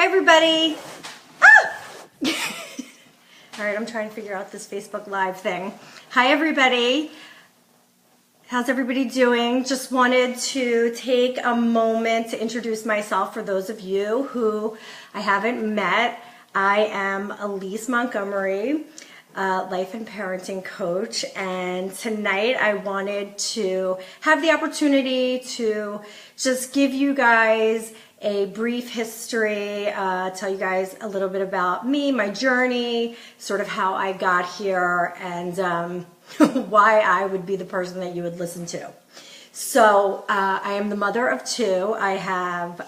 everybody. Ah! All right, I'm trying to figure out this Facebook Live thing. Hi, everybody. How's everybody doing? Just wanted to take a moment to introduce myself for those of you who I haven't met. I am Elise Montgomerie, life and parenting coach, and tonight I wanted to have the opportunity to just give you guys a brief history, tell you guys a little bit about me, my journey, sort of how I got here, and why I would be the person that you would listen to. So I am the mother of two. I have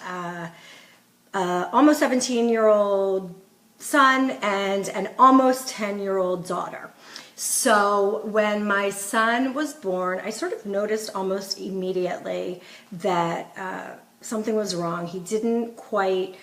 almost 17-year-old son and an almost 10-year-old daughter. So when my son was born, I sort of noticed almost immediately that something was wrong. He didn't quite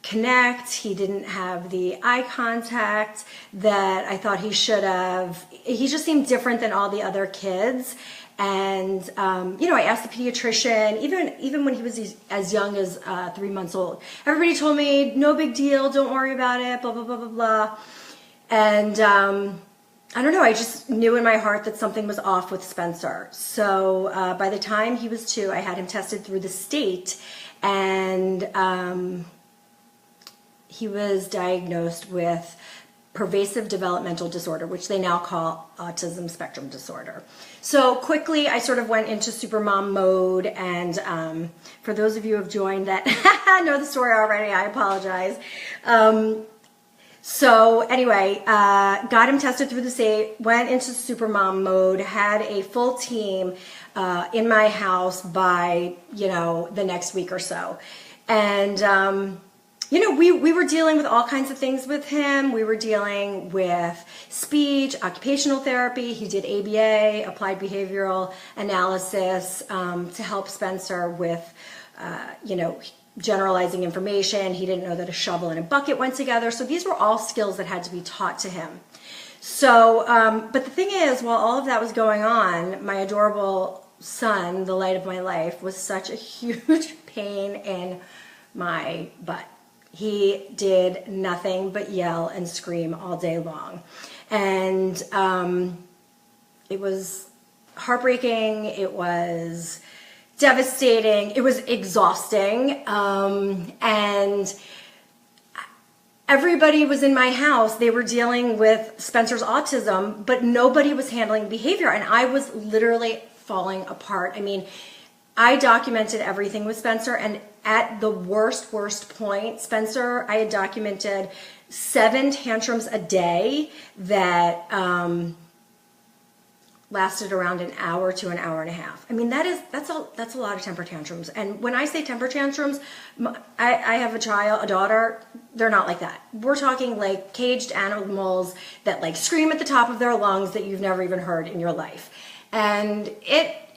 connect. He didn't have the eye contact that I thought he should have. He just seemed different than all the other kids. And, I asked the pediatrician, even when he was as young as 3 months old, everybody told me, no big deal, don't worry about it, blah, blah, blah, blah, blah. And I don't know, I just knew in my heart that something was off with Spencer. So by the time he was 2, I had him tested through the state, and he was diagnosed with pervasive developmental disorder, which they now call autism spectrum disorder. So quickly, I sort of went into supermom mode, and for those of you who have joined that know the story already, I apologize. So anyway, got him tested through the state, went into supermom mode, had a full team in my house by, the next week or so. And we were dealing with all kinds of things with him. We were dealing with speech, occupational therapy. He did ABA, applied behavioral analysis, to help Spencer with, generalizing information. He didn't know that a shovel and a bucket went together. So these were all skills that had to be taught to him. So, but the thing is, while all of that was going on, my adorable son, the light of my life, was such a huge pain in my butt. He did nothing but yell and scream all day long. And it was heartbreaking. It was devastating. It was exhausting. And everybody was in my house. They were dealing with Spencer's autism, but nobody was handling behavior. And I was literally falling apart. I mean, I documented everything with Spencer, and at the worst point, Spencer, I had documented 7 tantrums a day that lasted around an hour to an hour and a half. I mean, that's a lot of temper tantrums. And when I say temper tantrums, I have a daughter, they're not like that. We're talking like caged animals that like scream at the top of their lungs that you've never even heard in your life. And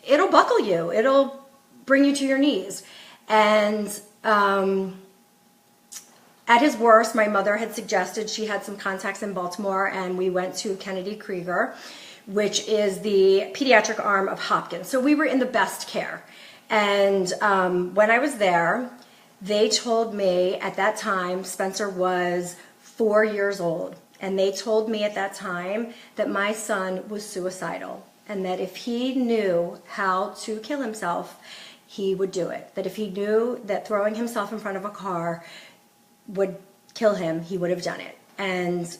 it'll buckle you. It'll bring you to your knees. And at his worst, my mother had suggested, she had some contacts in Baltimore, and we went to Kennedy Krieger, which is the pediatric arm of Hopkins. So we were in the best care. And when I was there, they told me at that time, Spencer was 4 years old. And they told me at that time that my son was suicidal, and that if he knew how to kill himself, he would do it. That if he knew that throwing himself in front of a car would kill him, he would have done it. And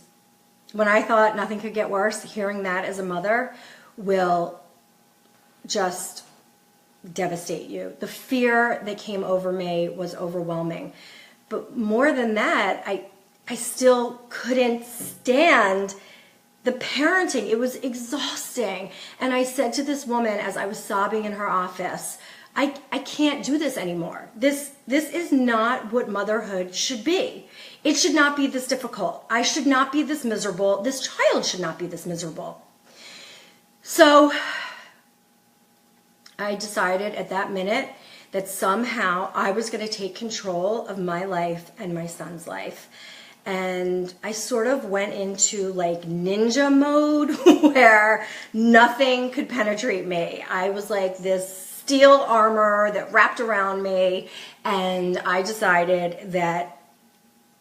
when I thought nothing could get worse, hearing that as a mother will just devastate you. The fear that came over me was overwhelming. But more than that, I still couldn't stand the parenting. It was exhausting. And I said to this woman as I was sobbing in her office, I can't do this anymore. This is not what motherhood should be. It should not be this difficult. I should not be this miserable. This child should not be this miserable. So I decided at that minute that somehow I was going to take control of my life and my son's life. And I sort of went into like ninja mode where nothing could penetrate me. I was like this steel armor that wrapped around me, and I decided that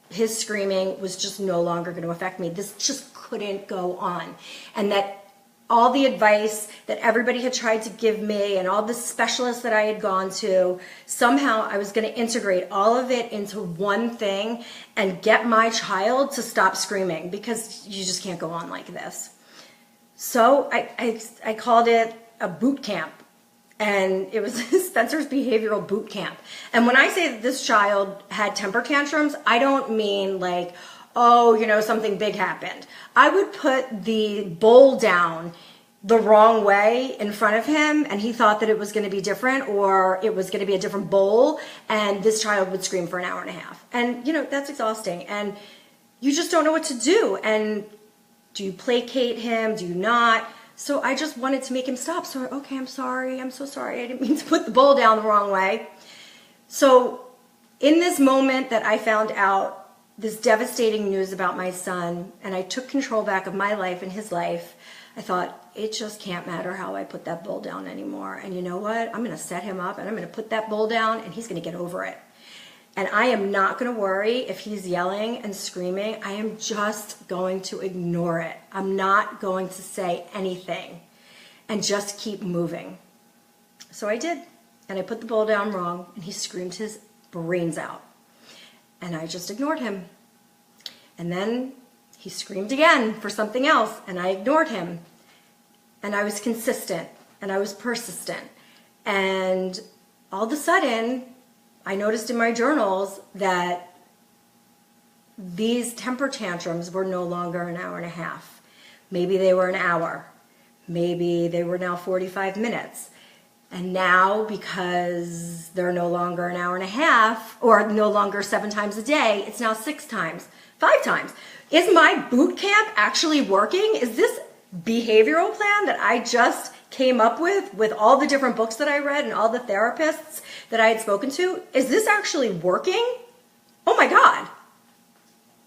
his screaming was just no longer going to affect me. This just couldn't go on. And that all the advice that everybody had tried to give me and all the specialists that I had gone to, somehow I was going to integrate all of it into one thing and get my child to stop screaming, because you just can't go on like this. So I called it a boot camp. And it was Spencer's behavioral boot camp. And when I say that this child had temper tantrums, I don't mean like, oh, you know, something big happened. I would put the bowl down the wrong way in front of him, and he thought that it was going to be different, or it was going to be a different bowl, and this child would scream for an hour and a half. And, you know, that's exhausting. And you just don't know what to do. And do you placate him? Do you not? So I just wanted to make him stop. So, okay, I'm sorry. I'm so sorry. I didn't mean to put the bowl down the wrong way. So in this moment that I found out this devastating news about my son, and I took control back of my life and his life, I thought, it just can't matter how I put that bowl down anymore. And you know what? I'm going to set him up, and I'm going to put that bowl down, and he's going to get over it. And I am not going to worry if he's yelling and screaming. I am just going to ignore it. I'm not going to say anything and just keep moving. So I did. And I put the bowl down wrong, and he screamed his brains out. And I just ignored him. And then he screamed again for something else, and I ignored him. And I was consistent, and I was persistent. And all of a sudden, I noticed in my journals that these temper tantrums were no longer an hour and a half. Maybe they were an hour. Maybe they were now 45 minutes. And now, because they're no longer an hour and a half, or no longer 7 times a day, it's now 6 times, 5 times. Is my boot camp actually working? Is this behavioral plan that I just came up with all the different books that I read and all the therapists that I had spoken to, is this actually working? Oh my God.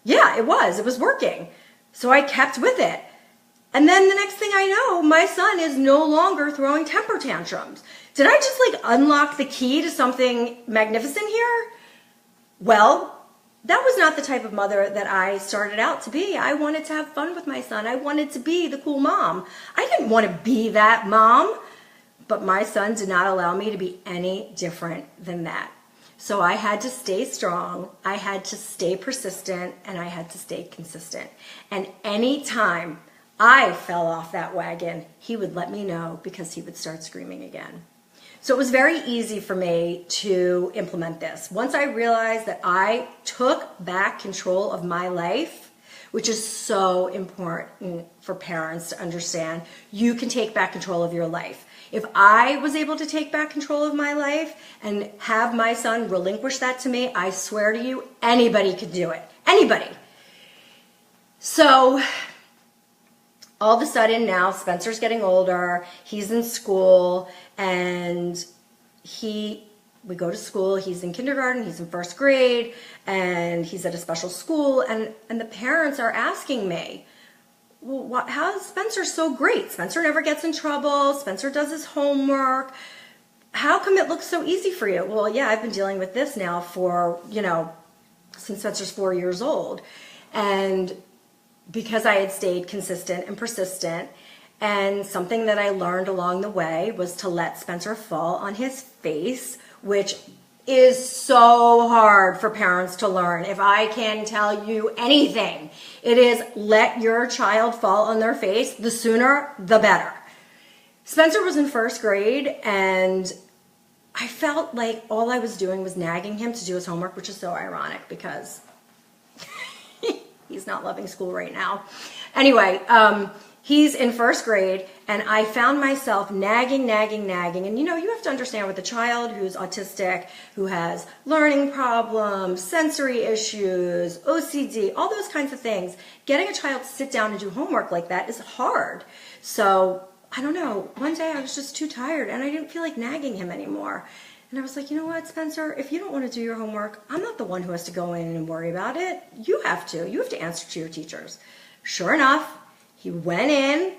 Yeah, it was working. So I kept with it. And then the next thing I know, my son is no longer throwing temper tantrums. Did I just like unlock the key to something magnificent here? Well, that was not the type of mother that I started out to be. I wanted to have fun with my son. I wanted to be the cool mom. I didn't want to be that mom, but my son did not allow me to be any different than that. So I had to stay strong, I had to stay persistent, and I had to stay consistent. And anytime I fell off that wagon, he would let me know, because he would start screaming again. So it was very easy for me to implement this. Once I realized that I took back control of my life, which is so important for parents to understand, you can take back control of your life. If I was able to take back control of my life and have my son relinquish that to me, I swear to you, anybody could do it. Anybody. So all of a sudden now, Spencer's getting older, he's in school, and we go to school, he's in kindergarten, he's in 1st grade, and he's at a special school, and the parents are asking me, well, how is Spencer so great? Spencer never gets in trouble, Spencer does his homework, how come it looks so easy for you? Well, yeah, I've been dealing with this now for, since Spencer's 4 years old, and because I had stayed consistent and persistent, and something that I learned along the way was to let Spencer fall on his face, which is so hard for parents to learn. If I can tell you anything, it is let your child fall on their face. The sooner, the better. Spencer was in 1st grade, and I felt like all I was doing was nagging him to do his homework, which is so ironic because he's not loving school right now. Anyway, he's in 1st grade, and I found myself nagging. And you have to understand, with a child who's autistic, who has learning problems, sensory issues, OCD, all those kinds of things, getting a child to sit down and do homework like that is hard. So, I don't know, one day I was just too tired, and I didn't feel like nagging him anymore. And I was like, you know what, Spencer, if you don't want to do your homework, I'm not the one who has to go in and worry about it. You have to. You have to answer to your teachers. Sure enough, he went in,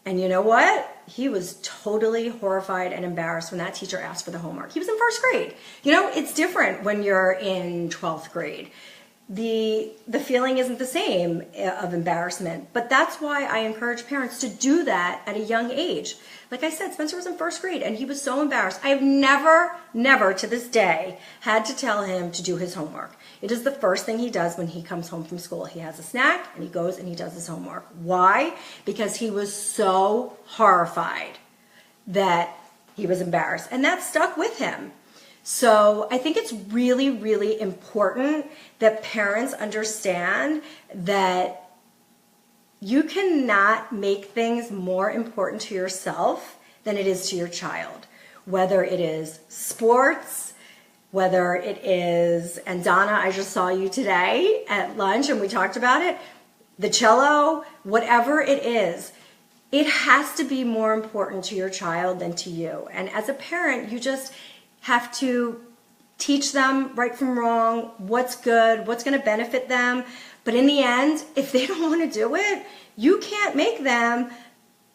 and you know what? He was totally horrified and embarrassed when that teacher asked for the homework. He was in 1st grade. It's different when you're in 12th grade. the feeling isn't the same of embarrassment. But that's why I encourage parents to do that at a young age. Like I said, Spencer was in first grade and he was so embarrassed. I have never to this day had to tell him to do his homework. It is the first thing he does when he comes home from school. He has a snack and he goes and he does his homework. Why? Because he was so horrified that he was embarrassed, and that stuck with him. So I think it's really, really important that parents understand that you cannot make things more important to yourself than it is to your child. Whether it is sports, whether it is, and Donna, I just saw you today at lunch and we talked about it, the cello, whatever it is, it has to be more important to your child than to you. And as a parent, you just have to teach them right from wrong, what's good, what's going to benefit them. But in the end, if they don't want to do it, you can't make them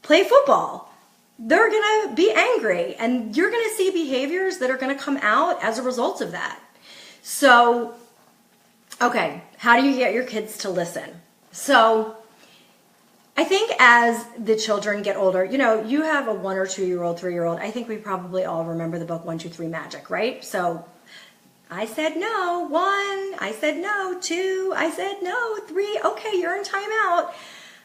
play football. They're going to be angry, and you're going to see behaviors that are going to come out as a result of that. So, okay, how do you get your kids to listen? So, I think as the children get older, you know, you have a 1 or 2 year old, 3-year-old. I think we probably all remember the book 1, 2, 3 Magic, right? So I said no, 1, I said no, 2, I said no, 3, okay, you're in timeout.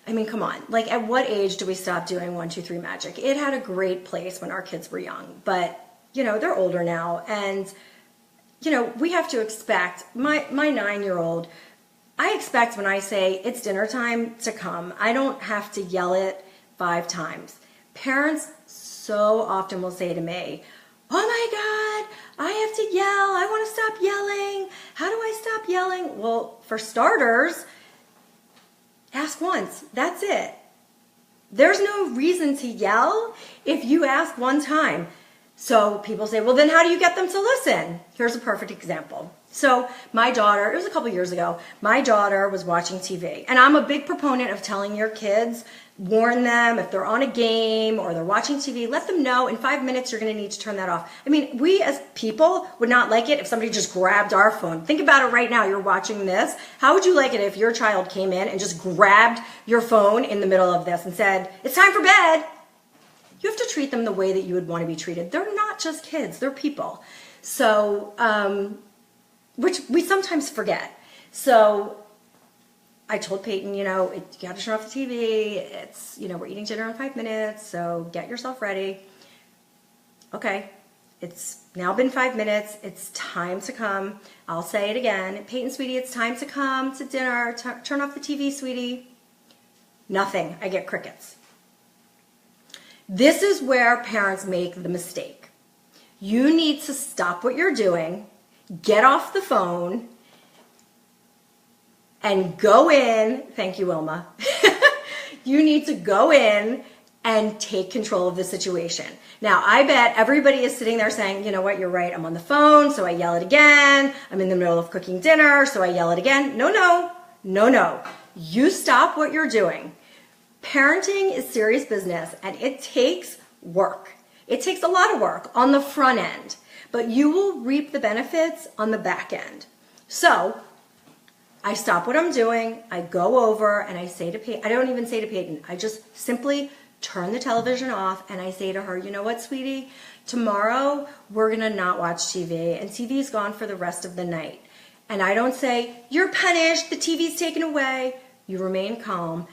I mean, come on. Like, at what age do we stop doing 1, 2, 3 Magic? It had a great place when our kids were young, but, you know, they're older now. And, you know, we have to expect, my 9-year-old, I expect when I say it's dinner time to come. I don't have to yell it 5 times. Parents so often will say to me, oh my God, I have to yell. I want to stop yelling. How do I stop yelling? Well, for starters, ask once. That's it. There's no reason to yell if you ask one time. So people say, well, then how do you get them to listen? Here's a perfect example. So my daughter, it was a couple years ago, my daughter was watching TV. And I'm a big proponent of telling your kids, warn them if they're on a game or they're watching TV, let them know in 5 minutes you're going to need to turn that off. I mean, we as people would not like it if somebody just grabbed our phone. Think about it right now. You're watching this. How would you like it if your child came in and just grabbed your phone in the middle of this and said, it's time for bed? You have to treat them the way that you would want to be treated. They're not just kids, they're people. So, which we sometimes forget. So I told Peyton, you know, you got to turn off the TV. It's, you know, we're eating dinner in 5 minutes, so get yourself ready. Okay, it's now been 5 minutes. It's time to come. I'll say it again. Peyton, sweetie, it's time to come to dinner. Turn off the TV, sweetie. Nothing. I get crickets. This is where parents make the mistake. You need to stop what you're doing, get off the phone, and go in. Thank you, Wilma. You need to go in and take control of the situation. Now, I bet everybody is sitting there saying, you know what, you're right, I'm on the phone, so I yell it again. I'm in the middle of cooking dinner, so I yell it again. No, no, no, no. You stop what you're doing. Parenting is serious business, and it takes work. It takes a lot of work on the front end, but you will reap the benefits on the back end. So I stop what I'm doing, I go over, and I say to Peyton, I don't even say to Peyton, I just simply turn the television off, and I say to her, you know what, sweetie, tomorrow we're gonna not watch TV, and TV's gone for the rest of the night. And I don't say, you're punished, the TV's taken away. You remain calm.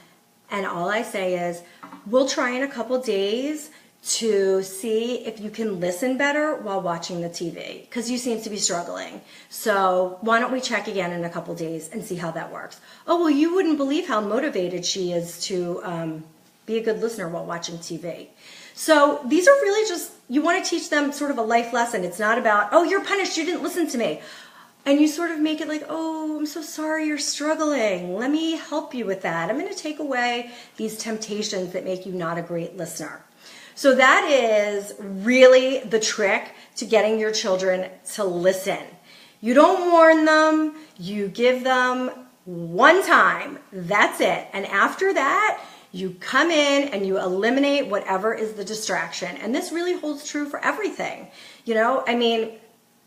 And all I say is, we'll try in a couple days to see if you can listen better while watching the TV, because you seem to be struggling. So why don't we check again in a couple days and see how that works? Oh, well, you wouldn't believe how motivated she is to be a good listener while watching TV. So these are really just, you want to teach them sort of a life lesson. It's not about, oh, you're punished, you didn't listen to me. And you sort of make it like, oh, I'm so sorry you're struggling. Let me help you with that. I'm going to take away these temptations that make you not a great listener. So that is really the trick to getting your children to listen. You don't warn them. You give them one time. That's it. And after that, you come in and you eliminate whatever is the distraction. And this really holds true for everything. You know, I mean,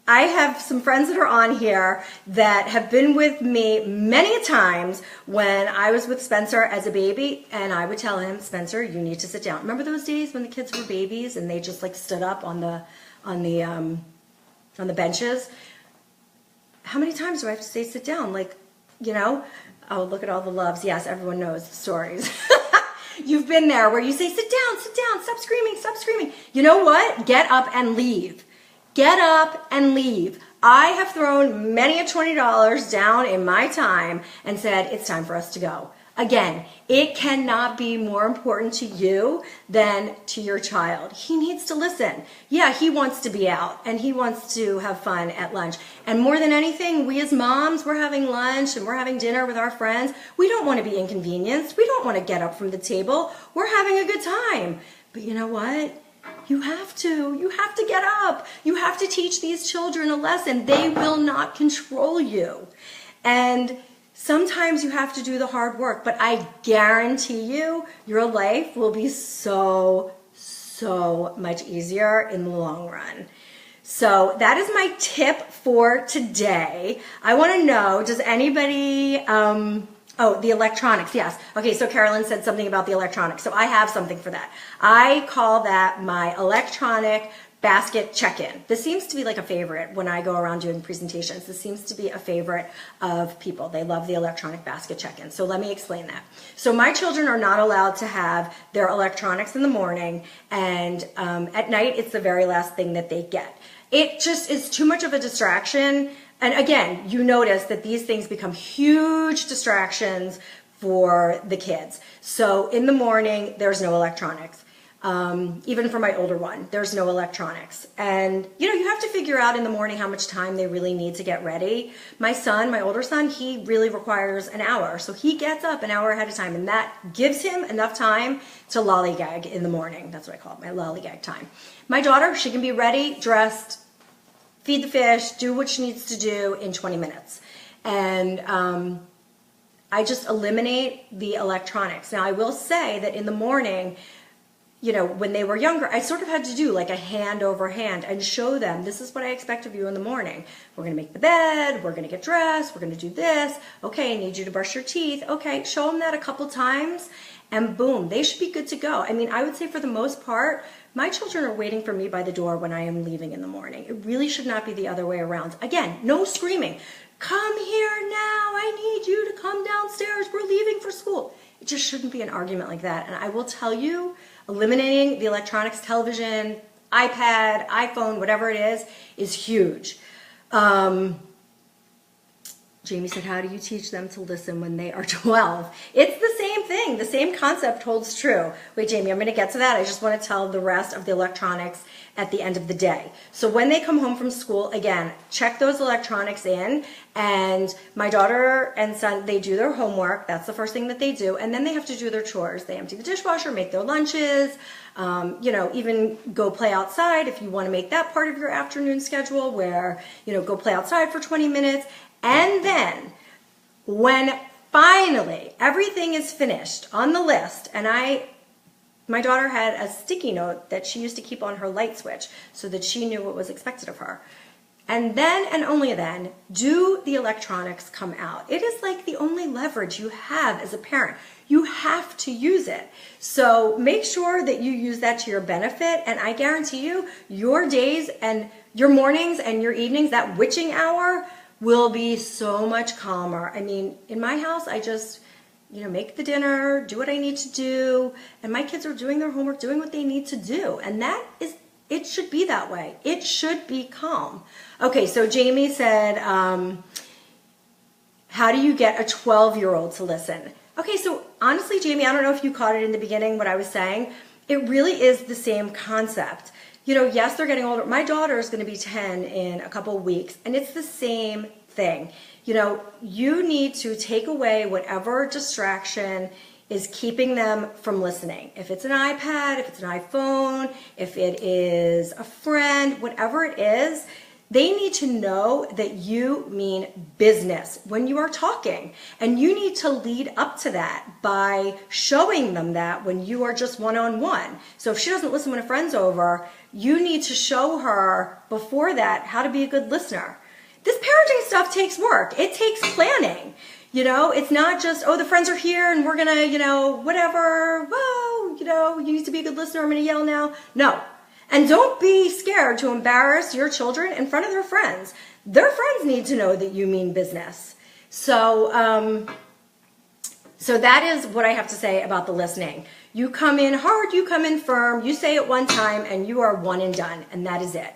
I have some friends that are on here that have been with me many times when I was with Spencer as a baby, and I would tell him, Spencer, you need to sit down. Remember those days when the kids were babies and they just like stood up on the benches? How many times do I have to say sit down? Like, you know, oh, look at all the loves. Yes, everyone knows the stories. You've been there where you say, sit down, stop screaming, stop screaming. You know what? Get up and leave. Get up and leave. I have thrown many a $20 down in my time and said, it's time for us to go. Again, it cannot be more important to you than to your child. He needs to listen. Yeah, he wants to be out and he wants to have fun at lunch. And more than anything, we as moms, we're having lunch and we're having dinner with our friends. We don't want to be inconvenienced. We don't want to get up from the table. We're having a good time. But you know what? You have to get up. You have to teach these children a lesson. They will not control you. And sometimes you have to do the hard work, but I guarantee you, your life will be so much easier in the long run. So that is my tip for today. I want to know, does anybody, oh, the electronics, yes. Okay, so Carolyn said something about the electronics. So I have something for that. I call that my electronic basket check-in. This seems to be like a favorite when I go around doing presentations. This seems to be a favorite of people. They love the electronic basket check-in. So let me explain that. So my children are not allowed to have their electronics in the morning, and at night it's the very last thing that they get. It just is too much of a distraction. And again, you notice that these things become huge distractions for the kids. So in the morning, there's no electronics. Even for my older one, there's no electronics. And, you know, you have to figure out in the morning how much time they really need to get ready. My son, my older son, he really requires an hour. So he gets up an hour ahead of time, and that gives him enough time to lollygag in the morning. That's what I call it, my lollygag time. My daughter, she can be ready, dressed, feed the fish, do what she needs to do in 20 minutes. And I just eliminate the electronics. Now, I will say that in the morning, you know, when they were younger, I sort of had to do like a hand over hand and show them, this is what I expect of you in the morning. We're going to make the bed. We're going to get dressed. We're going to do this. Okay, I need you to brush your teeth. Okay, show them that a couple times and boom, they should be good to go. I mean, I would say for the most part, my children are waiting for me by the door when I am leaving in the morning. It really should not be the other way around. Again, no screaming. Come here now. I need you to come downstairs. We're leaving for school. It just shouldn't be an argument like that. And I will tell you, eliminating the electronics, television, iPad, iPhone, whatever it is huge. Jamie said, how do you teach them to listen when they are 12? It's the same thing. The same concept holds true. Wait, Jamie, I'm going to get to that. I just want to tell the rest of the electronics at the end of the day. So when they come home from school, again, check those electronics in. And my daughter and son, they do their homework. That's the first thing that they do. And then they have to do their chores. They empty the dishwasher, make their lunches, you know, even go play outside if you want to make that part of your afternoon schedule where, you know, go play outside for 20 minutes. And then when finally everything is finished on the list, and my daughter had a sticky note that she used to keep on her light switch so that she knew what was expected of her. And then and only then do the electronics come out. It is like the only leverage you have as a parent. You have to use it. So make sure that you use that to your benefit. And I guarantee you, your days and your mornings and your evenings, that witching hour, will be so much calmer. I mean, in my house, I just, you know, make the dinner, do what I need to do, and my kids are doing their homework, doing what they need to do. And that is, it should be that way. It should be calm. Okay, so Jamie said, how do you get a 12-year-old to listen? Okay, so honestly, Jamie, I don't know if you caught it in the beginning, what I was saying. It really is the same concept. You know, yes, they're getting older. My daughter is going to be 10 in a couple of weeks, and it's the same thing. You know, you need to take away whatever distraction is keeping them from listening. If it's an iPad, if it's an iPhone, if it is a friend, whatever it is, They need to know that you mean business when you are talking. And you need to lead up to that by showing them that when you are just one-on-one. So if she doesn't listen when a friend's over, you need to show her before that how to be a good listener. This parenting stuff takes work. It takes planning. You know, it's not just, oh, the friends are here and we're going to, you know, whatever. Whoa, you know, you need to be a good listener. I'm going to yell now. No. And don't be scared to embarrass your children in front of their friends. Their friends need to know that you mean business. So, so that is what I have to say about the listening. You come in hard, you come in firm, you say it one time, and you are one and done, and that is it.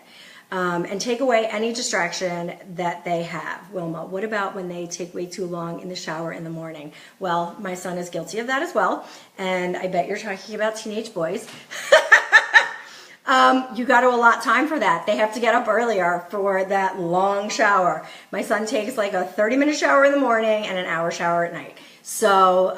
And take away any distraction that they have. Wilma, what about when they take way too long in the shower in the morning? Well, my son is guilty of that as well, and I bet you're talking about teenage boys. You got to allot time for that. They have to get up earlier for that long shower. My son takes like a 30-minute shower in the morning and an hour shower at night. So,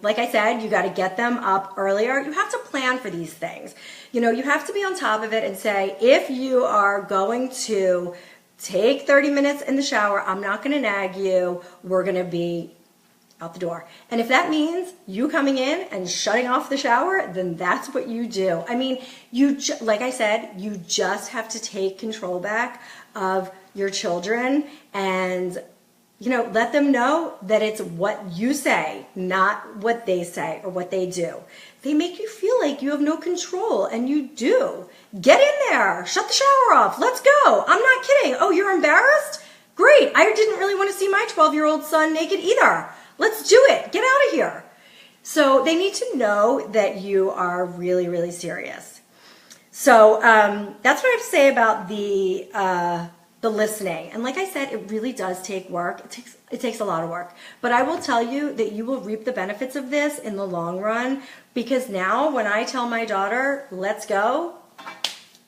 like I said, you got to get them up earlier. You have to plan for these things. You know, you have to be on top of it and say, if you are going to take 30 minutes in the shower, I'm not going to nag you. We're going to be out the door. And if that means you coming in and shutting off the shower, then that's what you do. I mean, like I said, you just have to take control back of your children and, you know, let them know that it's what you say, not what they say or what they do. They make you feel like you have no control, and you do. Get in there. Shut the shower off. Let's go. I'm not kidding. Oh, you're embarrassed? Great. I didn't really want to see my 12-year-old son naked either. Let's do it. Get out of here. So they need to know that you are really, really serious. So that's what I have to say about the listening. And like I said, it really does take work. It takes a lot of work. But I will tell you that you will reap the benefits of this in the long run, because now when I tell my daughter, let's go,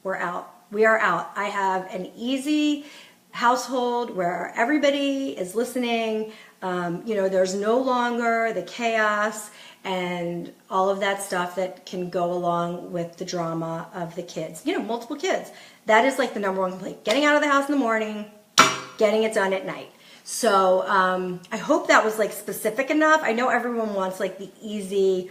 we're out. We are out. I have an easy household where everybody is listening. You know, there's no longer the chaos and all of that stuff that can go along with the drama of the kids. You know, multiple kids. That is like the number one complaint. Getting out of the house in the morning, getting it done at night. So I hope that was like specific enough. I know everyone wants like the easy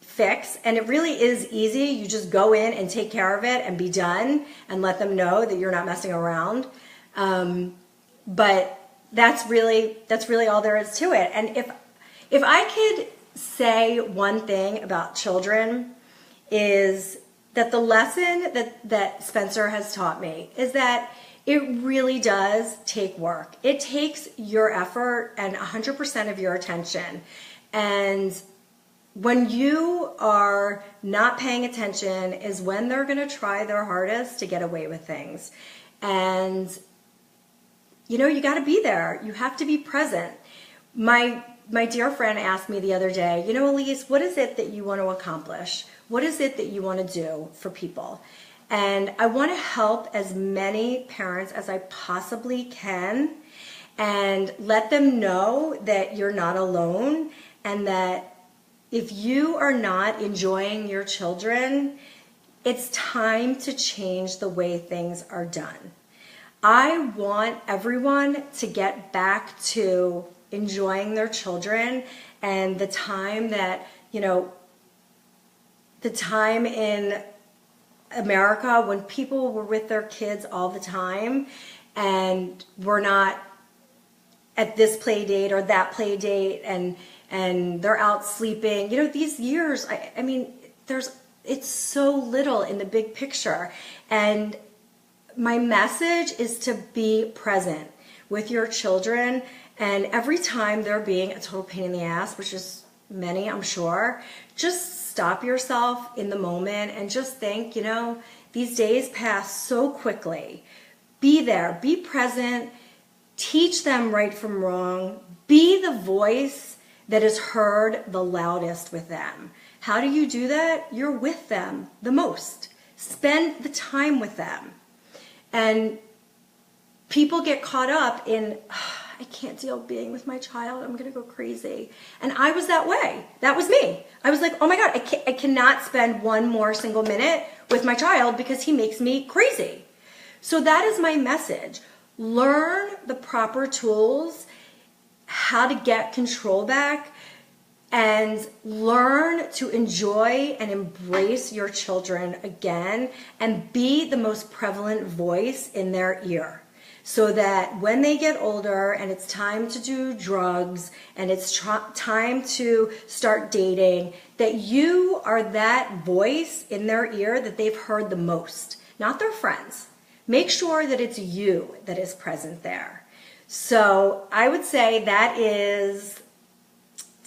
fix, and it really is easy. You just go in and take care of it and be done and let them know that you're not messing around. But that's really all there is to it. And if I could say one thing about children, is that the lesson that Spencer has taught me is that it really does take work. It takes your effort and 100% of your attention. And when you are not paying attention is when they're going to try their hardest to get away with things. And you know, you got to be there. You have to be present. My dear friend asked me the other day, you know, Elise, what is it that you want to accomplish? What is it that you want to do for people? And I want to help as many parents as I possibly can and let them know that you're not alone, and that if you are not enjoying your children, it's time to change the way things are done. I want everyone to get back to enjoying their children, and the time that, you know, the time in America when people were with their kids all the time and were not at this play date or that play date, and they're out sleeping. You know, these years, I mean, it's so little in the big picture. And my message is to be present with your children, and every time they're being a total pain in the ass, which is many, I'm sure, just stop yourself in the moment and just think, you know, these days pass so quickly. Be there, be present, teach them right from wrong, be the voice that is heard the loudest with them. How do you do that? You're with them the most. Spend the time with them. And people get caught up in, I can't deal being with my child, I'm going to go crazy. And I was that way. That was me. I was like, oh my God, I cannot spend one more single minute with my child because he makes me crazy. So that is my message. Learn the proper tools, how to get control back, and learn to enjoy and embrace your children again, and be the most prevalent voice in their ear. So that when they get older and it's time to do drugs and it's time to start dating, that you are that voice in their ear that they've heard the most, not their friends. Make sure that it's you that is present there. So I would say that is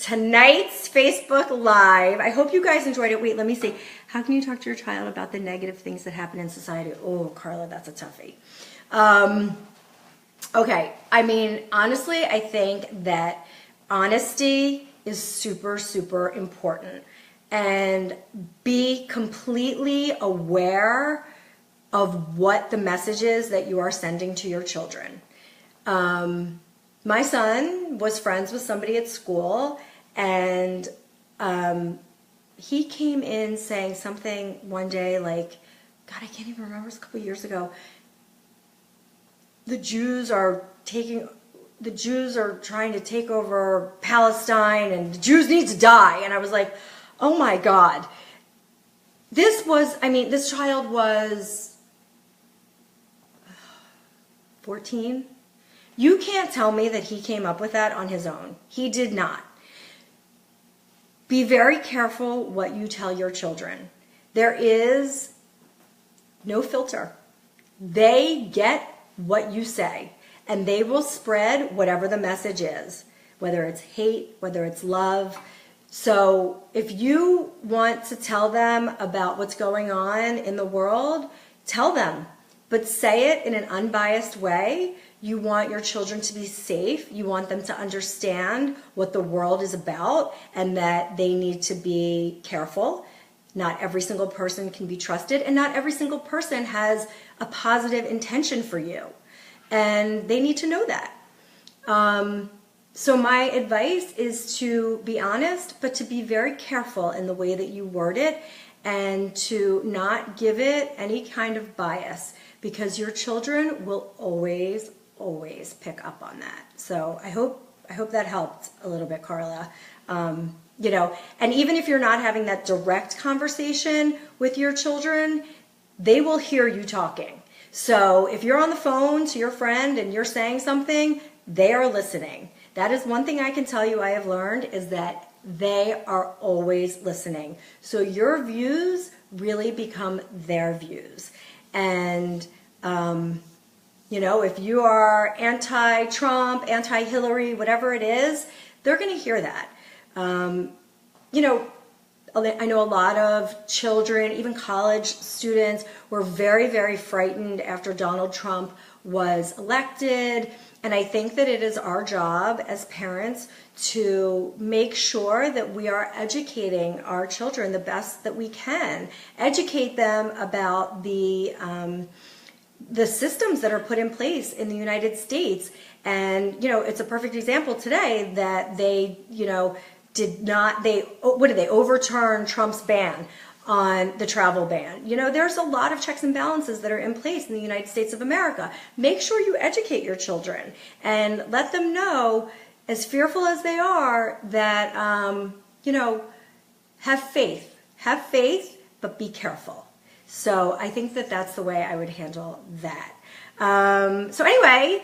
tonight's Facebook Live. I hope you guys enjoyed it. Wait, let me see. How can you talk to your child about the negative things that happen in society? Oh, Carla, that's a toughie. Okay, I mean, honestly, I think that honesty is super, super important. And be completely aware of what the message is that you are sending to your children. My son was friends with somebody at school, and he came in saying something one day like, God, I can't even remember, it was a couple years ago. The Jews are trying to take over Palestine, and the Jews need to die. And I was like, oh my God. This child was 14. You can't tell me that he came up with that on his own. He did not. Be very careful what you tell your children. There is no filter. They get what you say, and they will spread whatever the message is, whether it's hate, whether it's love. So if you want to tell them about what's going on in the world, tell them, but say it in an unbiased way. You want your children to be safe. You want them to understand what the world is about and that they need to be careful. Not every single person can be trusted, and not every single person has a positive intention for you. And they need to know that. So my advice is to be honest, but to be very careful in the way that you word it, and to not give it any kind of bias, because your children will always pick up on that. So I hope that helped a little bit, Carla. And even if you're not having that direct conversation with your children, they will hear you talking. So if you're on the phone to your friend and you're saying something, they are listening. That is one thing I can tell you I have learned, is that they are always listening. So your views really become their views. And, if you are anti-Trump, anti-Hillary, whatever it is, they're going to hear that. I know a lot of children, even college students, were very, very frightened after Donald Trump was elected. And I think that it is our job as parents to make sure that we are educating our children the best that we can. Educate them about the systems that are put in place in the United States. And, it's a perfect example today that they overturn Trump's ban on the travel ban. There's a lot of checks and balances that are in place in the United States of America. Make sure you educate your children and let them know, as fearful as they are, that, have faith, but be careful. So I think that that's the way I would handle that. So anyway,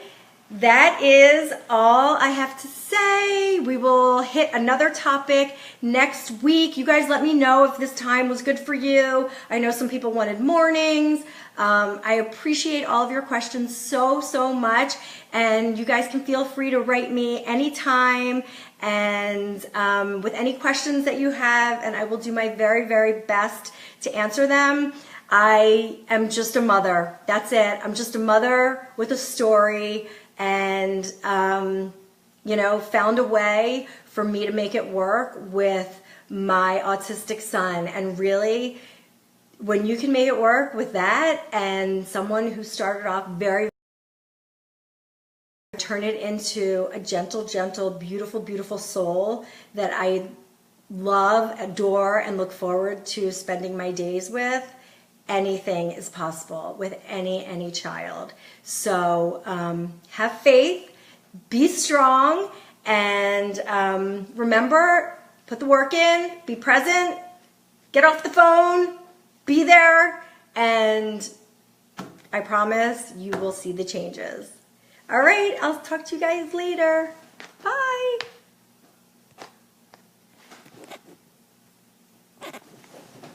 that is all I have to say. We will hit another topic next week. You guys let me know if this time was good for you. I know some people wanted mornings. I appreciate all of your questions so much. And you guys can feel free to write me anytime and with any questions that you have, and I will do my very, very best to answer them. I am just a mother. That's it. I'm just a mother with a story, and found a way for me to make it work with my autistic son. And really, when you can make it work with that, and someone who started off very, turn it into a gentle, beautiful, beautiful soul that I love, adore, and look forward to spending my days with, anything is possible with any child. So have faith, be strong, and remember, put the work in, be present, get off the phone, be there, and I promise you will see the changes. All right, I'll talk to you guys later. Bye.